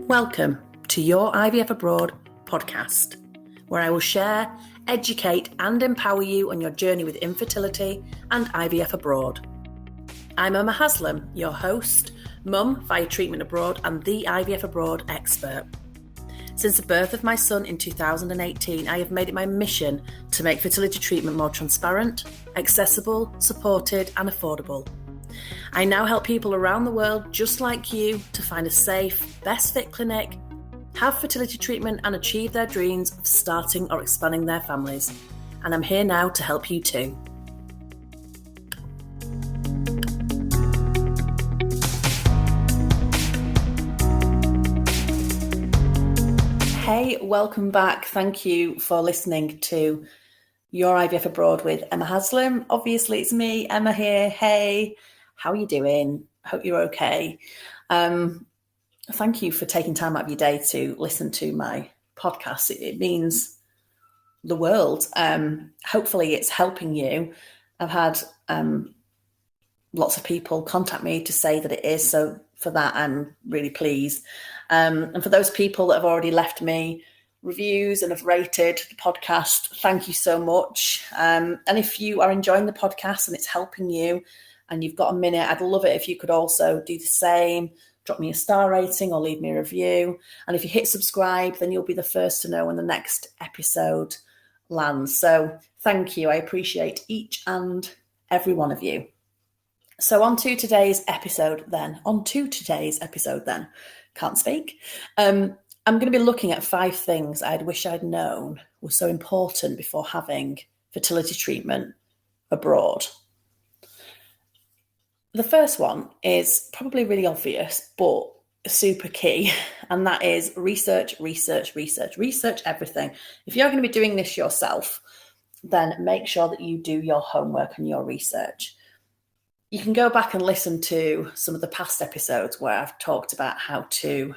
Welcome to Your IVF Abroad podcast, where I will share, educate and empower you on your journey with infertility and IVF abroad. I'm Emma Haslam, your host, mum via treatment abroad and the IVF abroad expert. Since the birth of my son in 2018, I have made it my mission to make fertility treatment more transparent, accessible, supported and affordable. I now help people around the world just like you to find a safe, best fit clinic, have fertility treatment and achieve their dreams of starting or expanding their families. And I'm here now to help you too. Hey, welcome back. Thank you for listening to Your IVF Abroad with Emma Haslam. Obviously, it's me, Emma here. Hey, how are you doing? Hope you're okay. Thank you for taking time out of your day to listen to my podcast. It means the world. Hopefully, it's helping you. I've had lots of people contact me to say that it is. So for that, I'm really pleased. And for those people that have already left me reviews and have rated the podcast, thank you so much. And if you are enjoying the podcast and it's helping you and you've got a minute, I'd love it if you could also do the same. Drop me a star rating or leave me a review. And if you hit subscribe, then you'll be the first to know when the next episode lands. So thank you. I appreciate each and every one of you. So on to today's episode then. Can't speak. I'm going to be looking at 5 things I'd wish I'd known were so important before having fertility treatment abroad. The first one is probably really obvious, but super key, and that is research everything. If you're going to be doing this yourself, then make sure that you do your homework and your research. You can go back and listen to some of the past episodes where I've talked about how to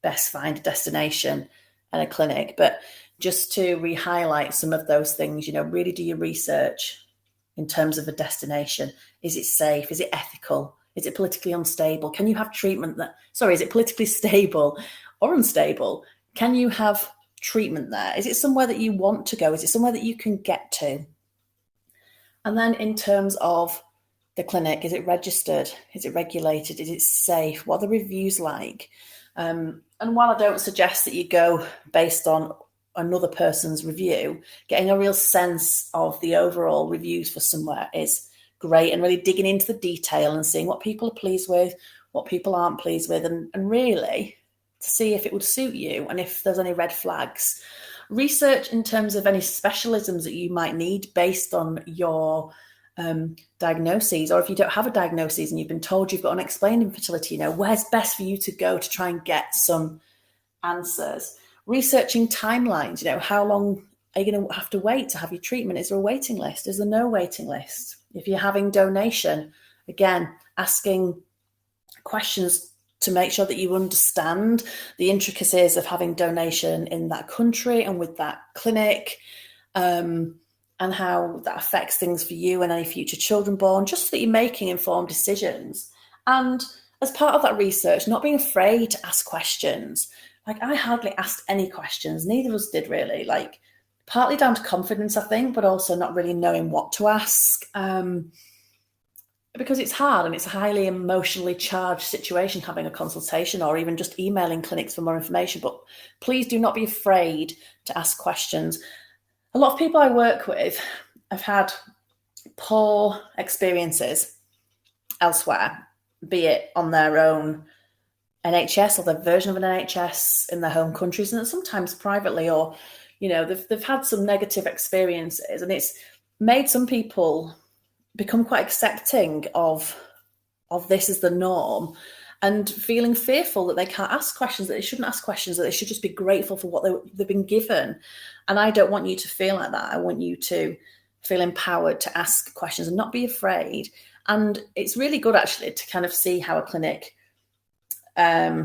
best find a destination and a clinic, but just to re-highlight some of those things, really do your research in terms of a destination. Is it safe? Is it ethical? Is it politically unstable? Can you have treatment is it politically stable or unstable? Can you have treatment there? Is it somewhere that you want to go? Is it somewhere that you can get to? And then in terms of the clinic, is it registered? Is it regulated? Is it safe? What are the reviews like? And while I don't suggest that you go based on another person's review, getting a real sense of the overall reviews for somewhere is great, and really digging into the detail and seeing what people are pleased with, what people aren't pleased with, and really to see if it would suit you and if there's any red flags. Research in terms of any specialisms that you might need based on your diagnoses, or if you don't have a diagnosis and you've been told you've got unexplained infertility, where's best for you to go to try and get some answers. Researching timelines, how long are you going to have to wait to have your treatment? Is there a waiting list? Is there no waiting list? If you're having donation, again, asking questions to make sure that you understand the intricacies of having donation in that country and with that clinic, and how that affects things for you and any future children born, just so that you're making informed decisions. And as part of that research, not being afraid to ask questions. I hardly asked any questions. Neither of us did really. Partly down to confidence, I think, but also not really knowing what to ask. Because it's hard and it's a highly emotionally charged situation having a consultation or even just emailing clinics for more information. But please do not be afraid to ask questions. A lot of people I work with have had poor experiences elsewhere, be it on their own NHS or their version of an NHS in their home countries, and sometimes privately, or they've had some negative experiences, and it's made some people become quite accepting of this as the norm, and feeling fearful that they can't ask questions, that they shouldn't ask questions, that they should just be grateful for what they've been given. And I don't want you to feel like that. I want you to feel empowered to ask questions and not be afraid. And it's really good actually to kind of see how a clinic, how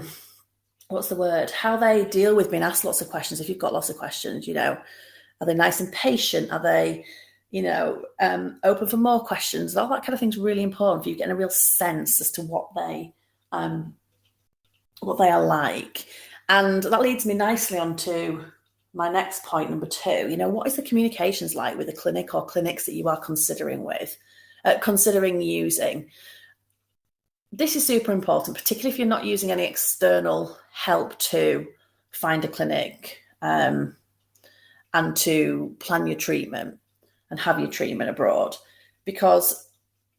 they deal with being asked lots of questions. If you've got lots of questions, are they nice and patient? Are they open for more questions. All that kind of thing is really important for you getting a real sense as to what they are like. And that leads me nicely onto my next point, number 2. What is the communications like with the clinic or clinics that you are considering using? This is super important, particularly if you're not using any external help to find a clinic and to plan your treatment and have your treatment abroad, because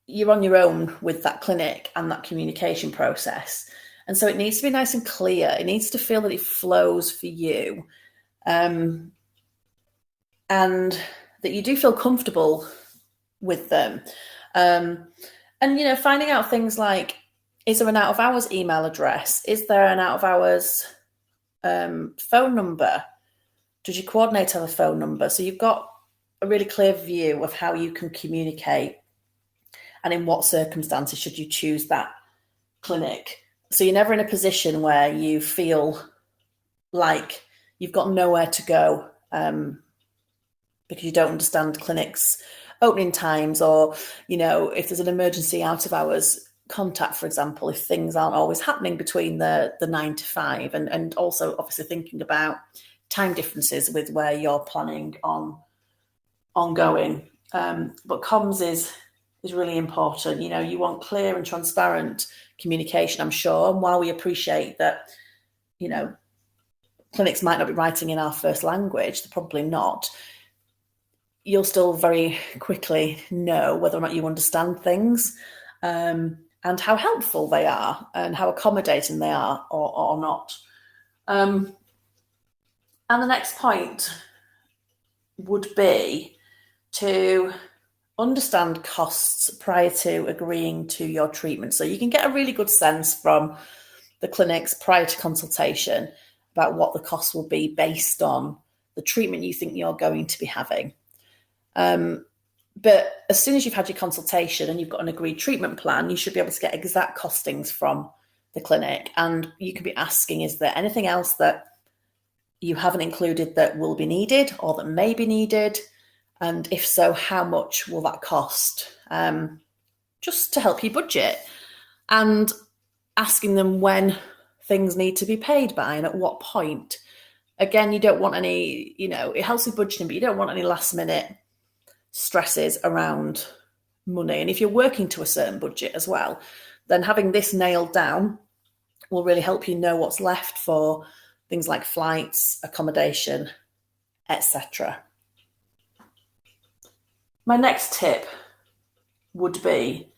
you're on your own with that clinic and that communication process. And so it needs to be nice and clear. It needs to feel that it flows for you, and that you do feel comfortable with them. And, finding out things like, is there an out of hours email address? Is there an out of hours phone number? Does your coordinator have a phone number? So you've got a really clear view of how you can communicate and in what circumstances should you choose that clinic. So you're never in a position where you feel like you've got nowhere to go because you don't understand clinics' opening times, or, if there's an emergency out of hours contact, for example, if things aren't always happening between the 9 to 5, and also obviously thinking about time differences with where you're planning on ongoing. But comms is really important. You want clear and transparent communication, I'm sure. And while we appreciate that, clinics might not be writing in our first language, they're probably not, you'll still very quickly know whether or not you understand things, and how helpful they are and how accommodating they are or not. And the next point would be to understand costs prior to agreeing to your treatment. So you can get a really good sense from the clinics prior to consultation about what the costs will be based on the treatment you think you're going to be having. But as soon as you've had your consultation and you've got an agreed treatment plan, you should be able to get exact costings from the clinic. And you can be asking, is there anything else that you haven't included that will be needed or that may be needed? And if so, how much will that cost? Just to help you budget. And asking them when things need to be paid by and at what point. Again, you don't want any, it helps with budgeting, but you don't want any last minute stresses around money. And if you're working to a certain budget as well, then having this nailed down will really help you know what's left for things like flights, accommodation, etc. My next tip would be,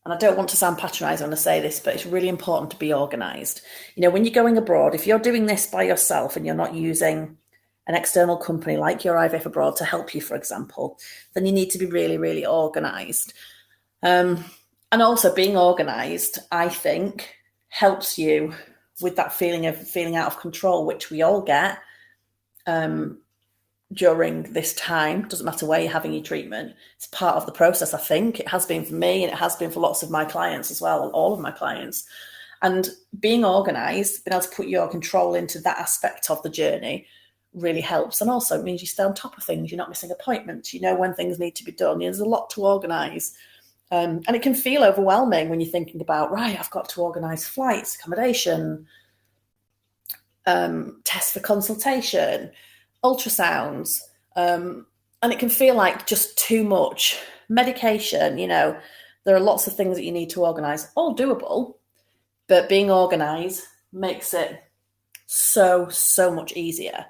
and I don't want to sound patronising when I say this, but it's really important to be organised. When you're going abroad, if you're doing this by yourself and you're not using an external company like your IVF Abroad to help you, for example, then you need to be really, really organised. And also being organised, I think, helps you with that feeling of feeling out of control, which we all get during this time. Doesn't matter where you're having your treatment. It's part of the process, I think. It has been for me, and it has been for lots of my clients as well, all of my clients. And being organised, being able to put your control into that aspect of the journey really helps. And also it means you stay on top of things. You're not missing appointments. You know when things need to be done. There's a lot to organise. And it can feel overwhelming when you're thinking about, right, I've got to organise flights, accommodation, tests for consultation, ultrasounds. And it can feel like just too much. Medication, there are lots of things that you need to organise, all doable, but being organised makes it so much easier.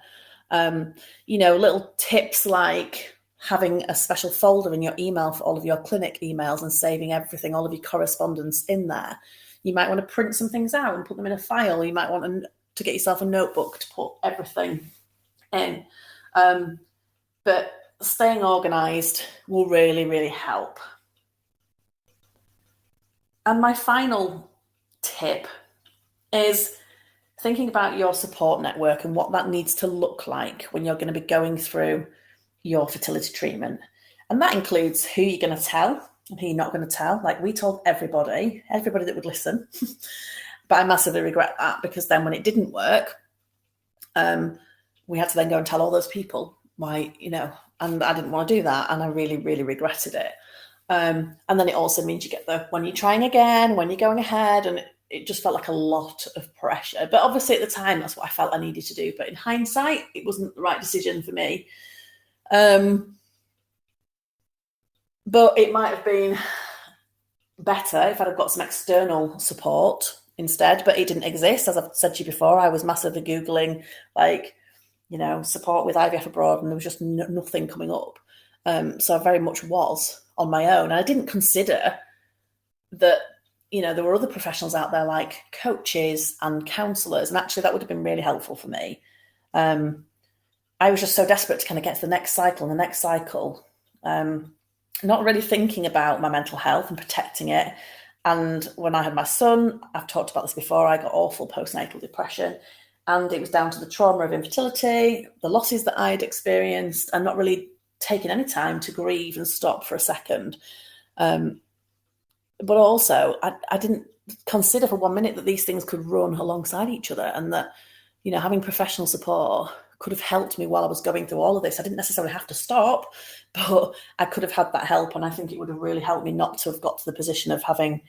Little tips like having a special folder in your email for all of your clinic emails and saving everything, all of your correspondence in there. You might want to print some things out and put them in a file. You might want to get yourself a notebook to put everything in. But staying organised will really, really help. And my final tip is thinking about your support network and what that needs to look like when you're going to be going through your fertility treatment. And that includes who you're going to tell and who you're not going to tell. Like, we told everybody that would listen. But I massively regret that, because then when it didn't work, we had to then go and tell all those people why, And I didn't want to do that. And I really, really regretted it. And then it also means you get the, when you're trying again, when you're going ahead, and it just felt like a lot of pressure. But obviously at the time, that's what I felt I needed to do. But in hindsight, it wasn't the right decision for me. But it might have been better if I'd have got some external support instead, but it didn't exist. As I've said to you before, I was massively Googling, like, you know, support with IVF abroad, and there was just nothing coming up. So I very much was on my own. And I didn't consider that, you know, there were other professionals out there like coaches and counsellors, and actually that would have been really helpful for me. I was just so desperate to kind of get to the next cycle and the next cycle, not really thinking about my mental health and protecting it. And when I had my son, I've talked about this before, I got awful postnatal depression. And it was down to the trauma of infertility, the losses that I'd experienced, and not really taking any time to grieve and stop for a second. But also, I didn't consider for 1 minute that these things could run alongside each other, and that, you know, having professional support could have helped me while I was going through all of this. I didn't necessarily have to stop, but I could have had that help. And I think it would have really helped me not to have got to the position of having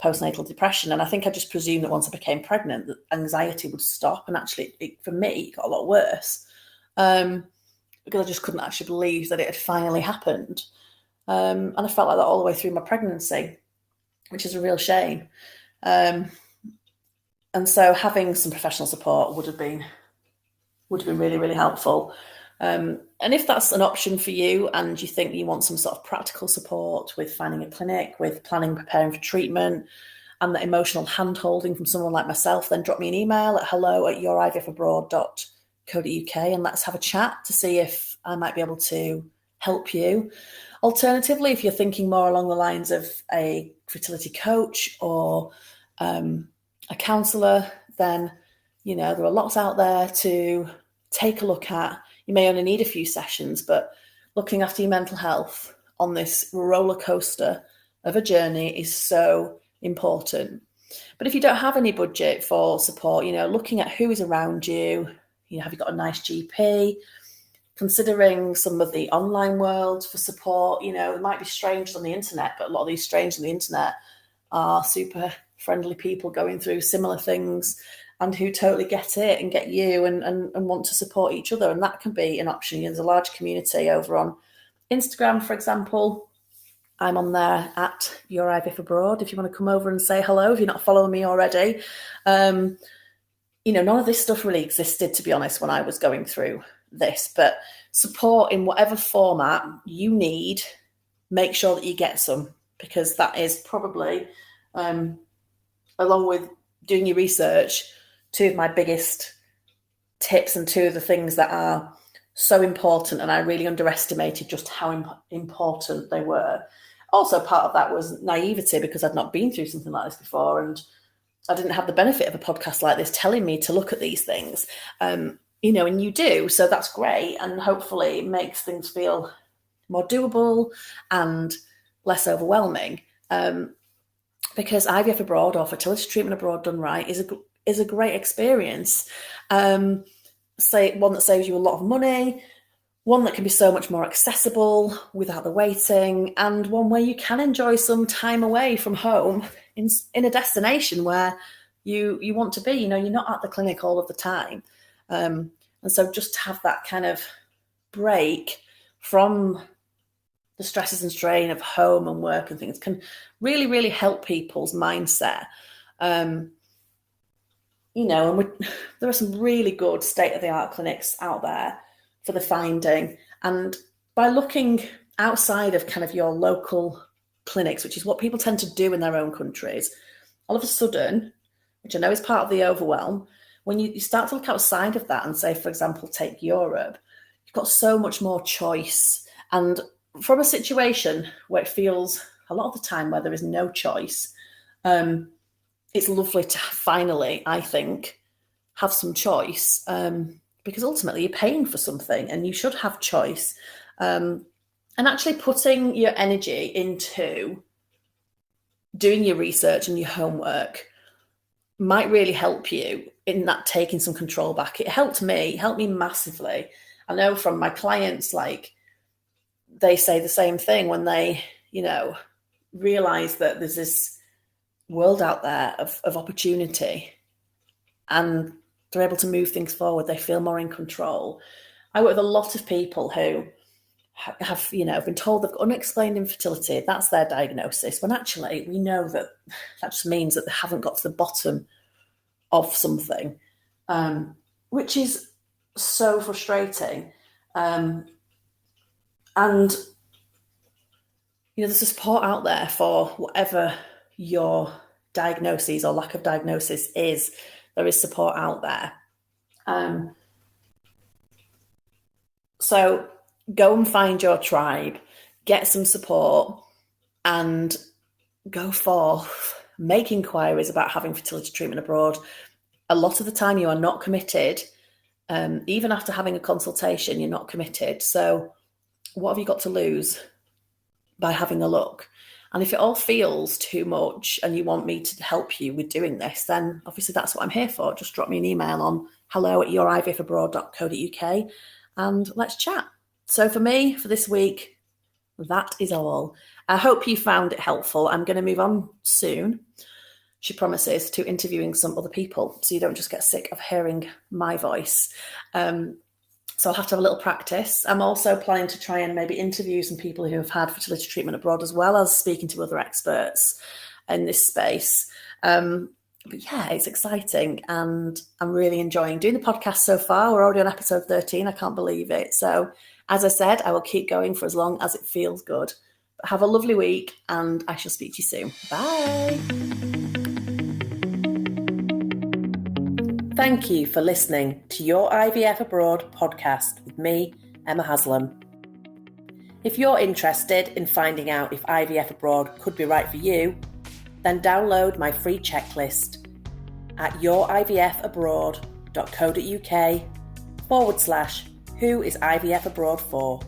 postnatal depression. And I think I just presumed that once I became pregnant, that anxiety would stop. And actually, for me, it got a lot worse, because I just couldn't actually believe that it had finally happened. And I felt like that all the way through my pregnancy, which is a real shame. And so having some professional support would have been really, really helpful. And if that's an option for you and you think you want some sort of practical support with finding a clinic, with planning, preparing for treatment, and the emotional hand-holding from someone like myself, then drop me an email at hello@yourivfabroad.co.uk and let's have a chat to see if I might be able to help you. Alternatively, if you're thinking more along the lines of a fertility coach or a counsellor, then, you know, there are lots out there to take a look at. You may only need a few sessions, but looking after your mental health on this roller coaster of a journey is so important. But if you don't have any budget for support, you know, looking at who is around you, you know, have you got a nice GP? Considering some of the online world for support, you know, there might be strangers on the internet, but a lot of these strangers on the internet are super friendly people going through similar things and who totally get it and get you and want to support each other. And that can be an option. There's a large community over on Instagram, for example. I'm on there at Your IVF Abroad. If you want to come over and say hello, if you're not following me already. You know, none of this stuff really existed, to be honest, when I was going through this. But support in whatever format you need, make sure that you get some, because that is probably, along with doing your research, two of my biggest tips and two of the things that are so important, and I really underestimated just how important they were. Also, part of that was naivety, because I'd not been through something like this before, and I didn't have the benefit of a podcast like this telling me to look at these things. You know, and you do, so that's great, and hopefully it makes things feel more doable and less overwhelming. Because IVF abroad, or fertility treatment abroad done right, is a great experience. Say one that saves you a lot of money, one that can be so much more accessible without the waiting, and one where you can enjoy some time away from home in a destination where you want to be. You know, you're not at the clinic all of the time. And so just to have that kind of break from the stresses and strain of home and work and things can really, really help people's mindset. You know, and there are some really good state-of-the-art clinics out there for the finding. And by looking outside of kind of your local clinics, which is what people tend to do in their own countries, all of a sudden, which I know is part of the overwhelm, when you start to look outside of that and say, for example, take Europe, you've got so much more choice. And from a situation where it feels a lot of the time where there is no choice, it's lovely to finally, I think, have some choice, because ultimately you're paying for something and you should have choice. And actually putting your energy into doing your research and your homework might really help you in that taking some control back. It helped me massively. I know from my clients, like, they say the same thing when they, realise that there's this world out there of opportunity and they're able to move things forward. They feel more in control. I work with a lot of people who have, been told they've got unexplained infertility. That's their diagnosis. When actually we know that just means that they haven't got to the bottom of something, which is so frustrating. And, there's a support out there for whatever your diagnosis or lack of diagnosis is. There is support out there. So go and find your tribe, get some support, and go forth. Make inquiries about having fertility treatment abroad. A lot of the time you are not committed. Even after having a consultation, you're not committed. So what have you got to lose by having a look? And if it all feels too much and you want me to help you with doing this, then obviously that's what I'm here for. Just drop me an email on hello@yourivfabroad.co.uk and let's chat. So for me, for this week, that is all. I hope you found it helpful. I'm going to move on soon, she promises, to interviewing some other people so you don't just get sick of hearing my voice. So I'll have to have a little practice. I'm also planning to try and maybe interview some people who have had fertility treatment abroad, as well as speaking to other experts in this space. But yeah, it's exciting and I'm really enjoying doing the podcast so far. We're already on episode 13. I can't believe it. So as I said, I will keep going for as long as it feels good. But have a lovely week and I shall speak to you soon. Bye. Thank you for listening to Your IVF Abroad podcast with me, Emma Haslam. If you're interested in finding out if IVF Abroad could be right for you, then download my free checklist at yourivfabroad.co.uk/who is IVF Abroad for.